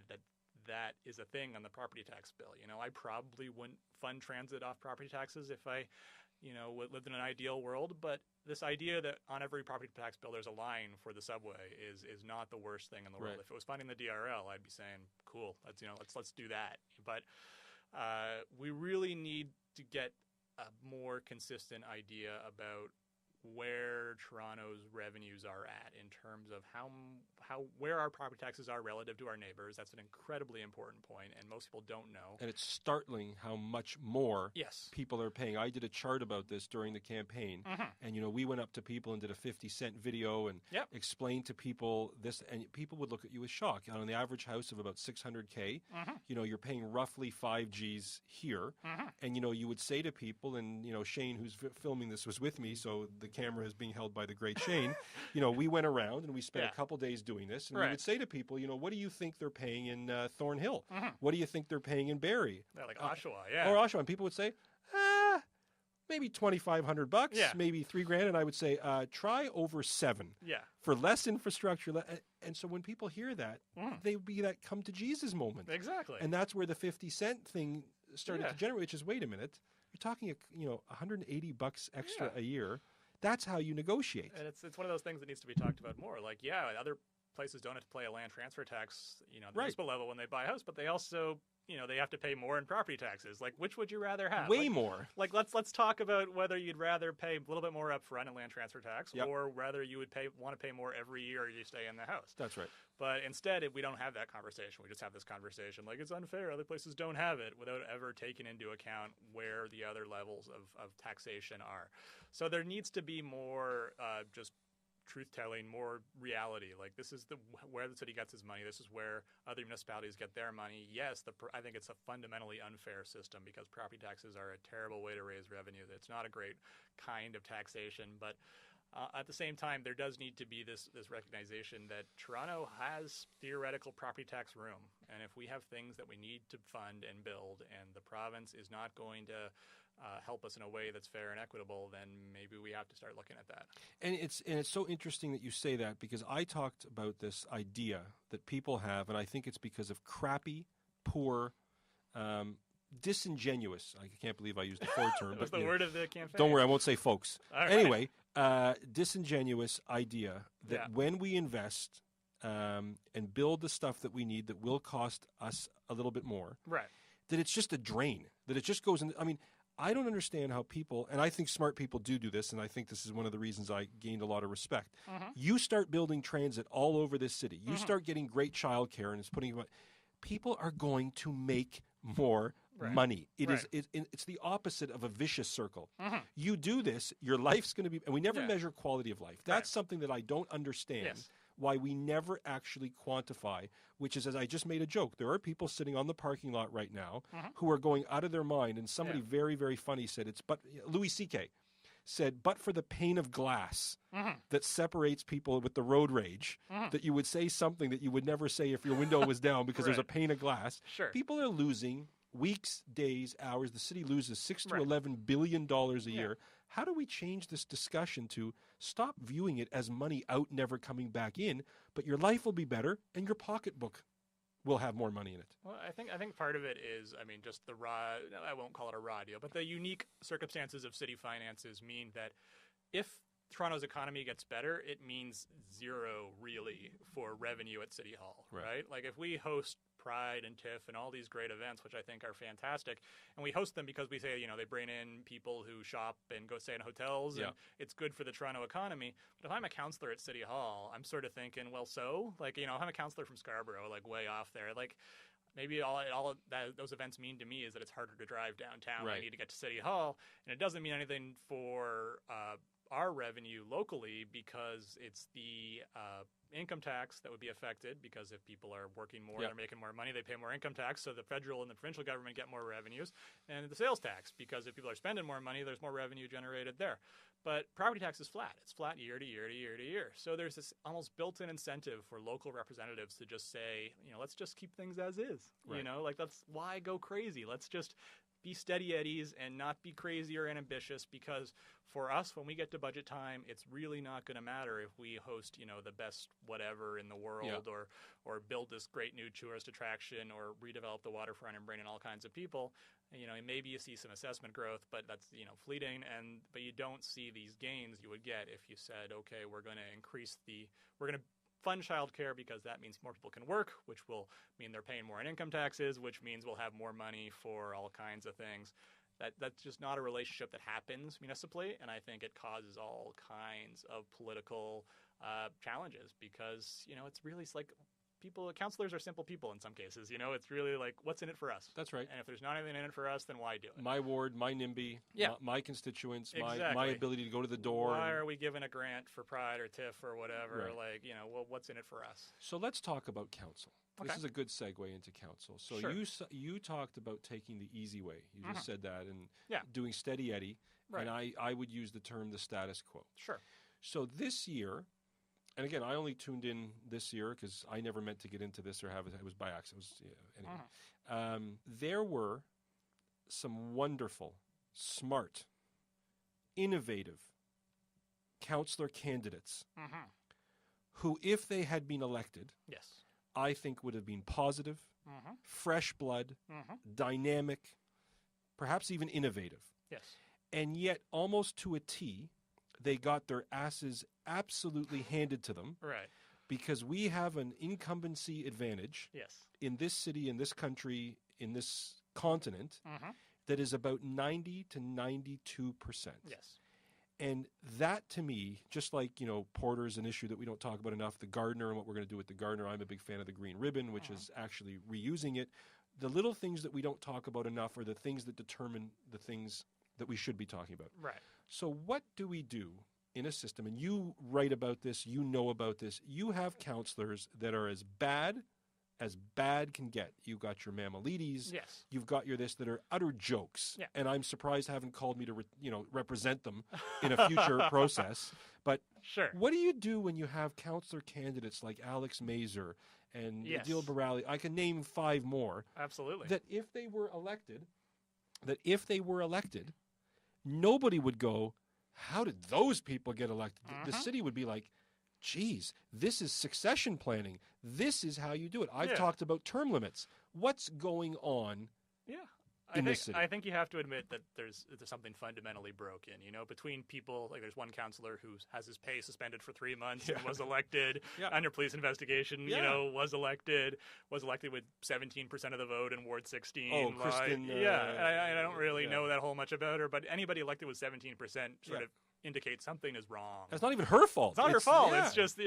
that is a thing on the property tax bill. I probably wouldn't fund transit off property taxes if I, lived in an ideal world. But this idea that on every property tax bill there's a line for the subway is not the worst thing in the world. Right. If it was funding the DRL, I'd be saying, cool, let's do that. But we really need to get a more consistent idea about where Toronto's revenues are at in terms of where our property taxes are relative to our neighbors. That's an incredibly important point, and most people don't know. And it's startling how much more people are paying. I did a chart about this during the campaign, and we went up to people and did a 50-cent video and explained to people this, and people would look at you with shock. On the average house of about $600K, you're paying roughly 5 Gs here, and you would say to people, and Shane, who's filming this, was with me, so the camera is being held by the great Shane. We went around and we spent a couple days doing this, and we would say to people, what do you think they're paying in Thornhill? What do you think they're paying in Barrie? Like Oshawa, or Oshawa, and people would say, maybe $2,500, Yeah. maybe $3,000, and I would say try over $7,000 Yeah. for less infrastructure. And so when people hear that, they would be that come to Jesus moment. Exactly. And that's where the 50-cent thing started Yeah. to generate, which is, wait a minute, you're talking $180 extra a year. That's how you negotiate. And it's one of those things that needs to be talked about more. Like, yeah, other places don't have to pay a land transfer tax, the municipal level when they buy a house, but they also, they have to pay more in property taxes. Like, which would you rather have? Way more. Like, let's talk about whether you'd rather pay a little bit more upfront in land transfer tax, or whether you would want to pay more every year you stay in the house. That's right. But instead, we don't have that conversation. We just have this conversation like it's unfair. Other places don't have it, without ever taking into account where the other levels of taxation are. So there needs to be more just truth-telling, more reality. Like, this is where the city gets its money. This is where other municipalities get their money. Yes, I think it's a fundamentally unfair system, because property taxes are a terrible way to raise revenue. It's not a great kind of taxation, but at the same time, there does need to be this recognition that Toronto has theoretical property tax room. And if we have things that we need to fund and build, and the province is not going to help us in a way that's fair and equitable, then maybe we have to start looking at that. And it's so interesting that you say that, because I talked about this idea that people have, and I think it's because of crappy, poor, disingenuous. I can't believe I used the Ford term. That was the word of the campaign. Don't worry, I won't say folks. Right. Anyway, disingenuous idea that when we invest and build the stuff that we need that will cost us a little bit more, right, that it's just a drain, that it just goes in. I mean, I don't understand how people, and I think smart people do this, and I think this is one of the reasons I gained a lot of respect. You start building transit all over this city. You start getting great childcare, and people are going to make more money. It's the opposite of a vicious circle. You do this, your life's going to be, and we never measure quality of life. That's something that I don't understand. Yes. Why we never actually quantify, which is, as I just made a joke, there are people sitting on the parking lot right now who are going out of their mind, and somebody very, very funny said, Louis C.K. said, but for the pane of glass that separates people with the road rage, that you would say something that you would never say if your window was down because there's a pane of glass. Sure. People are losing weeks, days, hours. The city loses $6 to $11 billion a year. How do we change this discussion to stop viewing it as money out, never coming back in, but your life will be better and your pocketbook will have more money in it? Well, I think part of it is, just the raw, I won't call it a raw deal, but the unique circumstances of city finances mean that if Toronto's economy gets better, it means zero, really, for revenue at City Hall, right? Like, if we host Pride and TIFF and all these great events, which I think are fantastic, and we host them because we say, they bring in people who shop and go stay in hotels, and it's good for the Toronto economy. But if I'm a councillor at City Hall, I'm sort of thinking, well, so? Like, if I'm a councillor from Scarborough, like, way off there, like, maybe all that those events mean to me is that it's harder to drive downtown. I need to get to City Hall, and it doesn't mean anything for our revenue locally, because it's the income tax that would be affected, because if people are working more, they're making more money, they pay more income tax, so the federal and the provincial government get more revenues, and the sales tax, because if people are spending more money, there's more revenue generated there. But property tax is flat. It's flat year to year to year to year. So there's this almost built-in incentive for local representatives to just say, let's just keep things as is. That's why go crazy. Let's just be steady eddies and not be crazy or ambitious, because for us, when we get to budget time, it's really not going to matter if we host, the best whatever in the world, or build this great new tourist attraction, or redevelop the waterfront and bring in all kinds of people. Maybe you see some assessment growth, but that's, fleeting, but you don't see these gains you would get if you said, okay, we're going to fund childcare, because that means more people can work, which will mean they're paying more in income taxes, which means we'll have more money for all kinds of things. That's just not a relationship that happens municipally, and I think it causes all kinds of political challenges, because it's really like councillors are simple people in some cases. It's really like, what's in it for us? That's right. And if there's not anything in it for us, then why do it? My ward, my NIMBY, my constituents, exactly. my ability to go to the door. Why are we given a grant for Pride or TIFF or whatever? Right. What's in it for us? So let's talk about council. Okay. This is a good segue into council. So you talked about taking the easy way. You just said that, and doing steady Eddie. Right. And I would use the term the status quo. Sure. So this year, and again, I only tuned in this year because I never meant to get into this or have it. It was by accident. Anyway. There were some wonderful, smart innovative councillor candidates who, if they had been elected, Yes. I think would have been positive, fresh blood, dynamic, perhaps even innovative. Yes. And yet, almost to a T, they got their asses absolutely handed to them. Right. Because we have an incumbency advantage Yes. in this city, in this country, in this continent, that is about 90 to 92%. Yes. And that, to me, just like, you know, Porter is an issue that we don't talk about enough, the gardener and what we're going to do with the gardener. I'm a big fan of the green ribbon, which is actually reusing it. The little things that we don't talk about enough are the things that determine the things that we should be talking about. Right. So what do we do in a system? And you write about this, you know about this. You have counselors that are as bad can get. You've got your Mammalides. Yes. You've got your this that are utter jokes. Yeah. And I'm surprised haven't called me to represent them in a future process. But Sure. what do you do when you have counselor candidates like Alex Mazur and Adil Barali? I can name 5 more. Absolutely. That if they were elected, nobody would go, how did those people get elected? The city would be like, geez, this is succession planning. This is how you do it. I've talked about term limits. What's going on in this city? I think you have to admit that there's something fundamentally broken. You know, between people, like there's one counselor who has his pay suspended for 3 months and was elected under police investigation. You know, was elected with 17% of the vote in Ward 16. Oh, Kristen. I don't really know that whole much about her, but anybody elected with 17% sort of indicates something is wrong. It's not even her fault. It's not her fault. It's just,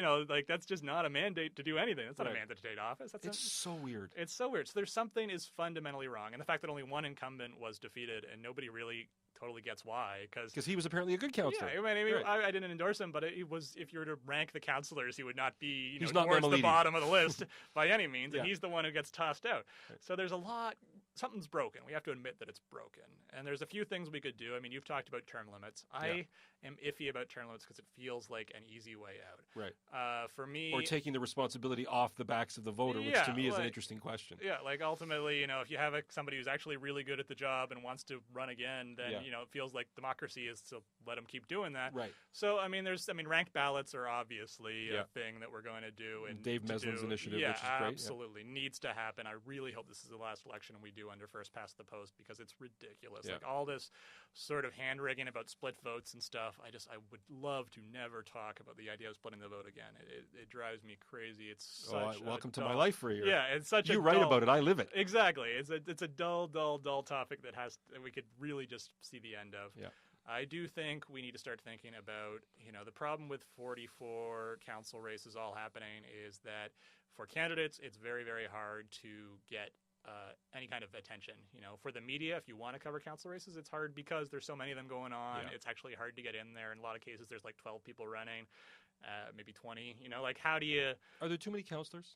that's just not a mandate to do anything. That's not a mandate to take office. It's so weird. It's so weird. So there's something is fundamentally wrong. And the fact that only one incumbent was defeated and nobody really totally gets why. Because he was apparently a good counselor. Yeah, I mean, I didn't endorse him, but it was, if you were to rank the counselors, he would not be he's not towards the Mammalides. bottom of the list by any means. And he's the one who gets tossed out. So there's a lot. Something's broken. We have to admit that it's broken. And there's a few things we could do. I mean, you've talked about term limits. I am iffy about term limits because it feels like an easy way out. Right. For me... Or taking the responsibility off the backs of the voter, which to me is an interesting question. Yeah, like ultimately, if you have somebody who's actually really good at the job and wants to run again, then, it feels like democracy is to let them keep doing that. Right. So, ranked ballots are obviously a thing that we're going to do. And Dave Meslin's initiative, which is great. Absolutely. Needs to happen. I really hope this is the last election we do under first past the post because it's ridiculous. Like all this sort of hand-wringing about split votes and stuff, I would love to never talk about the idea of splitting the vote again. It drives me crazy. It's such welcome to my life for a year. Yeah, it's such you write about it, I live it. Exactly. It's a dull topic that we could really just see the end of. Yeah. I do think we need to start thinking about, the problem with 44 council races all happening is that for candidates, it's very, very hard to get any kind of attention. For the media, if you want to cover council races, it's hard because there's so many of them going on. It's actually hard to get in there. In a lot of cases, there's like 12 people running, maybe 20. How do you... Are there too many councillors?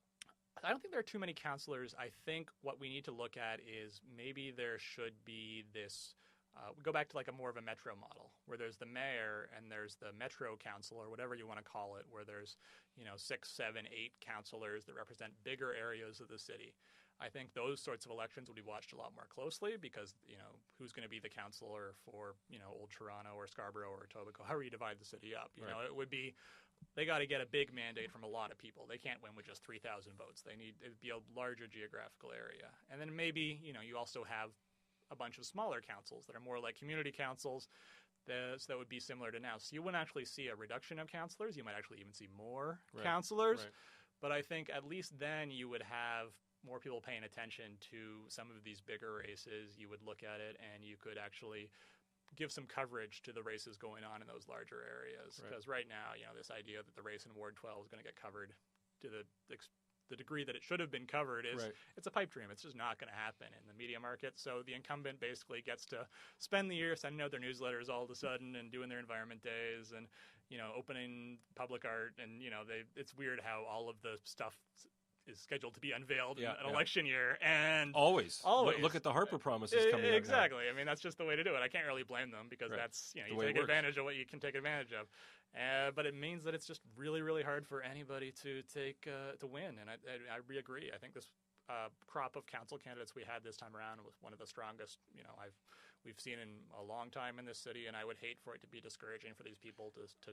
I don't think there are too many councillors. I think what we need to look at is maybe there should be this... we go back to like a more of a metro model where there's the mayor and there's the metro council or whatever you want to call it, where there's 6, 7, 8 councillors that represent bigger areas of the city. I think those sorts of elections would be watched a lot more closely because who's going to be the councillor for Old Toronto or Scarborough or Etobicoke? How do you divide the city up? You know, it would be they got to get a big mandate from a lot of people. They can't win with just 3,000 votes. It'd be a larger geographical area, and then maybe you also have a bunch of smaller councils that are more like community councils. So that would be similar to now. So you wouldn't actually see a reduction of councillors. You might actually even see more councillors. Right. But I think at least then you would have more people paying attention to some of these bigger races. You would look at it and you could actually give some coverage to the races going on in those larger areas. Because right now, this idea that the race in Ward 12 is going to get covered to the degree that it should have been covered is it's a pipe dream. It's just not going to happen in the media market. So the incumbent basically gets to spend the year sending out their newsletters all of a sudden and doing their environment days and, opening public art. And, it's weird how all of the stuff is scheduled to be unveiled in an election year. And always. Look at the Harper promises coming out. Exactly. I mean, that's just the way to do it. I can't really blame them because that's, you take advantage of what you can take advantage of. But it means that it's just really, really hard for anybody to win. And I agree. I think this crop of council candidates we had this time around was one of the strongest, we've seen in a long time in this city, and I would hate for it to be discouraging for these people to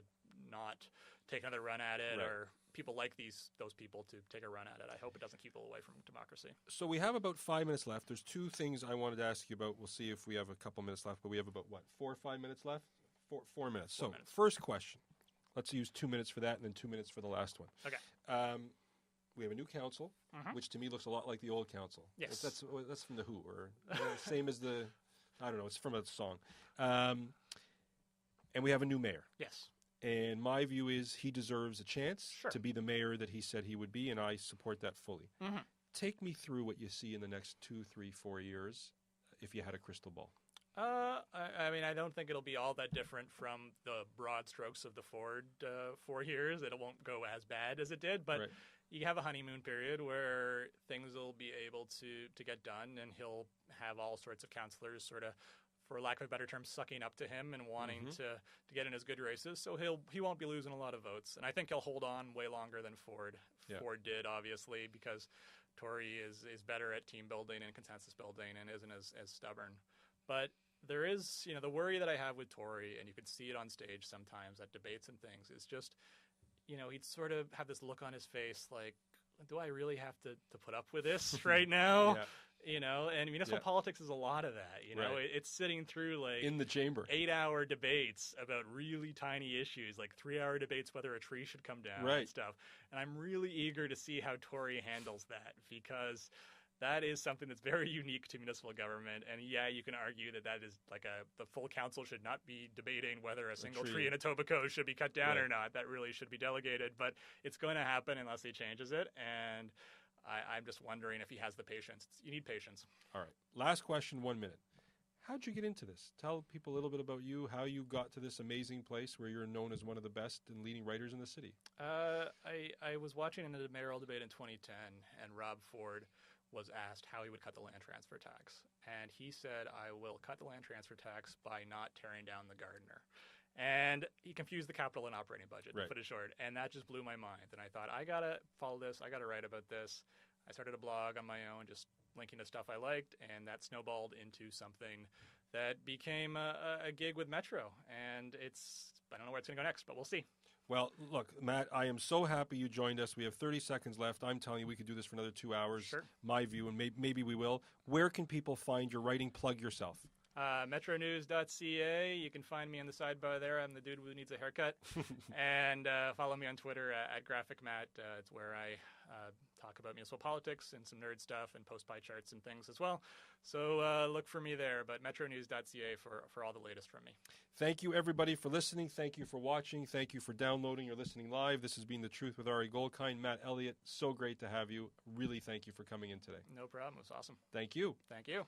not take another run at it, or people like those people to take a run at it. I hope it doesn't keep people away from democracy. So we have about 5 minutes left. There's two things I wanted to ask you about. We'll see if we have a couple minutes left, but we have about, 4 or 5 minutes left? 4 minutes. 4 minutes. First question. Let's use 2 minutes for that and then 2 minutes for the last one. Okay. We have a new council, which to me looks a lot like the old council. Yes. That's from The Who, or same as the, I don't know, it's from a song. And we have a new mayor. Yes. And my view is he deserves a chance Sure. to be the mayor that he said he would be, and I support that fully. Take me through what you see in the next 2, 3, 4 years if you had a crystal ball. I mean, I don't think it'll be all that different from the broad strokes of the Ford 4 years. It won't go as bad as it did, but you have a honeymoon period where things will be able to get done, and he'll have all sorts of councillors sort of, for lack of a better term, sucking up to him and wanting to get in his good races. So he won't be losing a lot of votes. And I think he'll hold on way longer than Ford. Yeah. Ford did, obviously, because Tory is better at team building and consensus building and isn't as stubborn. But there is, the worry that I have with Tory, and you can see it on stage sometimes at debates and things, is just, he'd sort of have this look on his face like, do I really have to put up with this right now? And municipal politics is a lot of that. It's sitting through like in the chamber 8-hour debates about really tiny issues, like 3-hour debates whether a tree should come down and stuff. And I'm really eager to see how Tory handles that, because that is something that's very unique to municipal government. And yeah, you can argue that is like the full council should not be debating whether a single tree in Etobicoke should be cut down or not. That really should be delegated, but it's going to happen unless he changes it. And I'm just wondering if he has the patience. You need patience. All right. Last question, 1 minute. How'd you get into this? Tell people a little bit about you, how you got to this amazing place where you're known as one of the best and leading writers in the city. I was watching a mayoral debate in 2010, and Rob Ford was asked how he would cut the land transfer tax. And he said, I will cut the land transfer tax by not tearing down the Gardiner. And he confused the capital and operating budget, to put it short. And that just blew my mind. And I thought, I got to follow this. I got to write about this. I started a blog on my own, just linking to stuff I liked. And that snowballed into something that became a gig with Metro. And I don't know where it's going to go next, but we'll see. Well, look, Matt, I am so happy you joined us. We have 30 seconds left. I'm telling you, we could do this for another 2 hours. Sure. My view, and maybe we will. Where can people find your writing? Plug yourself. Metronews.ca. You can find me on the sidebar there. I'm the dude who needs a haircut. And follow me on Twitter at GraphicMatt. It's where I talk about municipal politics and some nerd stuff and post pie charts and things as well. So look for me there. But metronews.ca for all the latest from me. Thank you, everybody, for listening. Thank you for watching. Thank you for downloading or listening live. This has been The Truth with Ari Goldkind. Matt Elliott, so great to have you. Really thank you for coming in today. No problem. It was awesome. Thank you. Thank you.